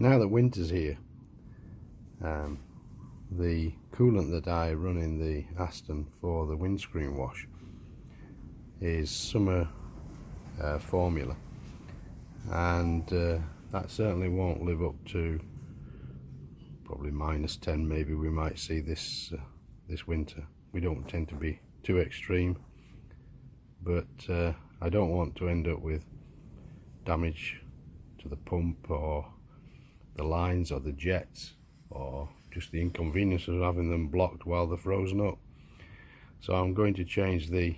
Now that winter's here, the coolant that I run in the Aston for the windscreen wash is summer formula, and that certainly won't live up to probably -10 maybe we might see this winter. We don't tend to be too extreme, but I don't want to end up with damage to the pump or the lines or the jets, or just the inconvenience of having them blocked while they're frozen up. So I'm going to change the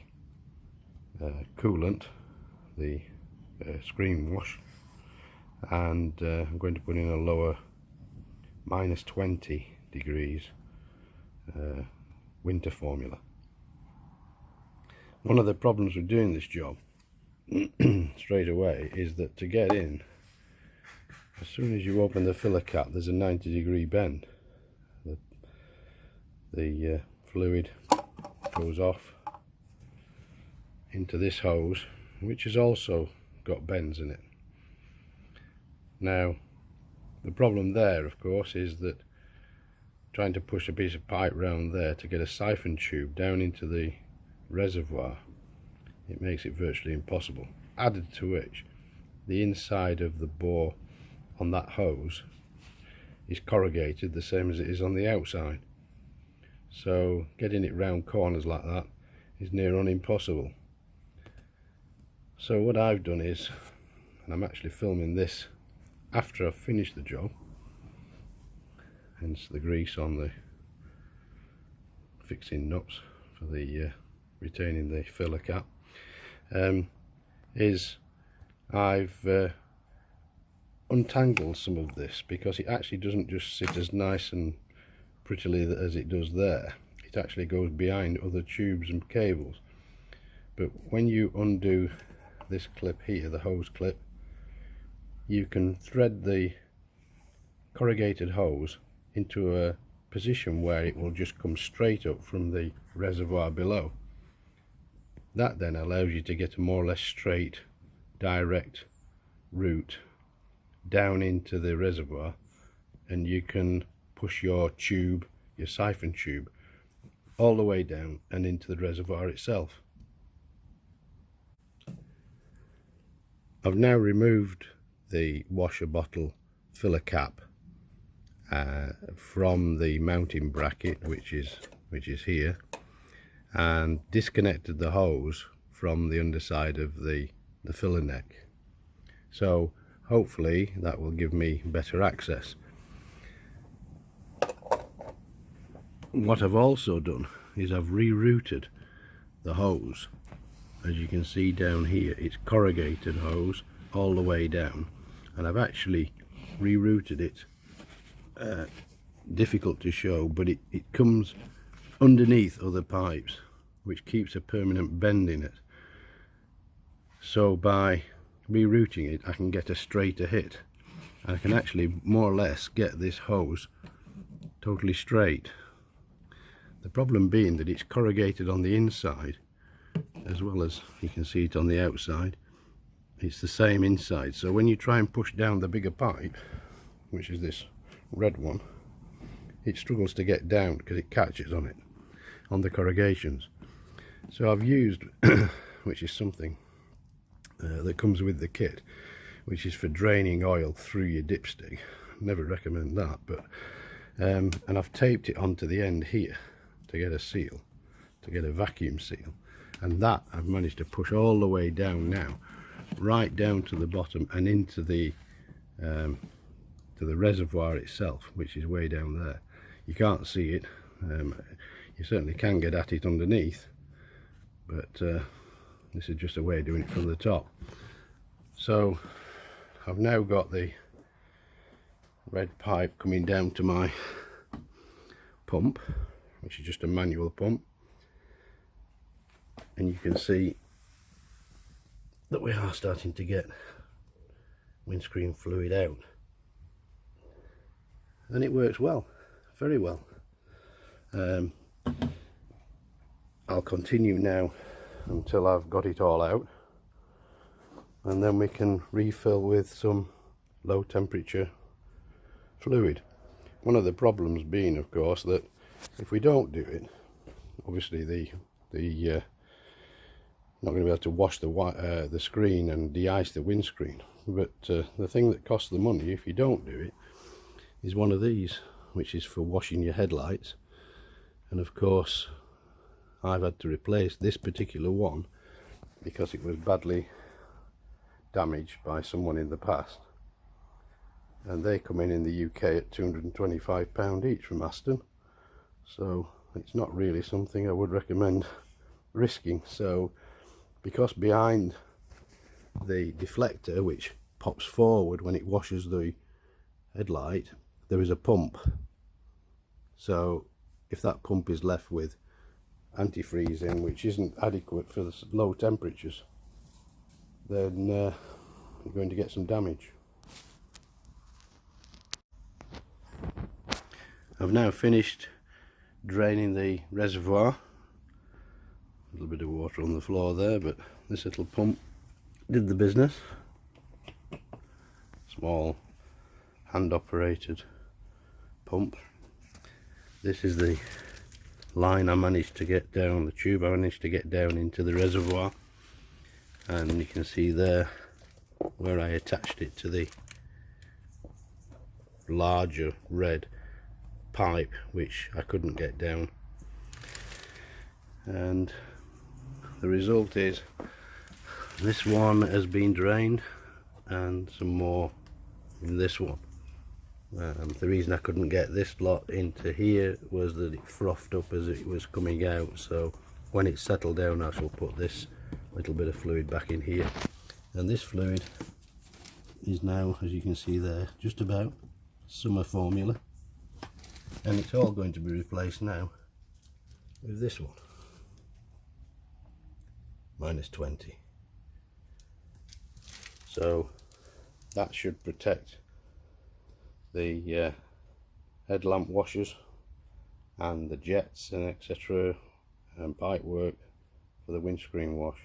coolant, the screen wash, and I'm going to put in a lower -20 degrees winter formula. One of the problems with doing this job straight away is that to get in, as soon as you open the filler cap, there's a 90-degree bend. The fluid goes off into this hose, which has also got bends in it. Now, the problem there, of course, is that trying to push a piece of pipe round there to get a siphon tube down into the reservoir, it makes it virtually impossible. Added to which, the inside of the bore on that hose is corrugated the same as it is on the outside, so getting it round corners like that is near on impossible. So what I've done is, and I'm actually filming this after I've finished the job, hence the grease on the fixing nuts for the retaining the filler cap, is I've untangled some of this, because it actually doesn't just sit as nice and prettily as it does there. It actually goes behind other tubes and cables. But when you undo this clip here, the hose clip, you can thread the corrugated hose into a position where it will just come straight up from the reservoir below. That then allows you to get a more or less straight, direct route down into the reservoir, and you can push your tube, your siphon tube, all the way down and into the reservoir itself. I've now removed the washer bottle filler cap from the mounting bracket, which is here, and disconnected the hose from the underside of the filler neck. So hopefully that will give me better access. What I've also done is I've rerouted the hose. As you can see down here, it's corrugated hose all the way down, and I've actually rerouted it. Difficult to show, but it comes underneath other pipes, which keeps a permanent bend in it. So by rerouting it, I can get a straighter hit, and I can actually more or less get this hose totally straight. The problem being that it's corrugated on the inside as well as you can see it on the outside. It's the same inside, so when you try and push down the bigger pipe, which is this red one, it struggles to get down because it catches on it, on the corrugations. So I've used which is something that comes with the kit, which is for draining oil through your dipstick. Never recommend that, but and I've taped it onto the end here to get a seal, to get a vacuum seal, and that I've managed to push all the way down now, right down to the bottom and into the to the reservoir itself, which is way down there. You can't see it. You certainly can get at it underneath, but this is just a way of doing it from the top. So I've now got the red pipe coming down to my pump, which is just a manual pump, and you can see that we are starting to get windscreen fluid out, and it works well, very well. I'll continue now until I've got it all out, and then we can refill with some low temperature fluid. One of the problems being, of course, that if we don't do it, obviously the not going to be able to wash the screen and de-ice the windscreen. But the thing that costs the money if you don't do it is one of these, which is for washing your headlights. And of course I've had to replace this particular one because it was badly damaged by someone in the past, and they come in the UK at £225 each from Aston, so it's not really something I would recommend risking. So because behind the deflector, which pops forward when it washes the headlight, there is a pump. So if that pump is left with antifreeze in, which isn't adequate for the low temperatures, then you're going to get some damage. I've now finished draining the reservoir. A little bit of water on the floor there, but this little pump did the business. Small hand operated pump. This is the line I managed to get down, the tube I managed to get down into the reservoir, and you can see there where I attached it to the larger red pipe, which I couldn't get down, and the result is this one has been drained and some more in this one. The reason I couldn't get this lot into here was that it frothed up as it was coming out, so when it's settled down I shall put this little bit of fluid back in here, and this fluid is now, as you can see there, just about summer formula, and it's all going to be replaced now with this one, -20. So that should protect the headlamp washers and the jets and etc. and pipe work for the windscreen wash.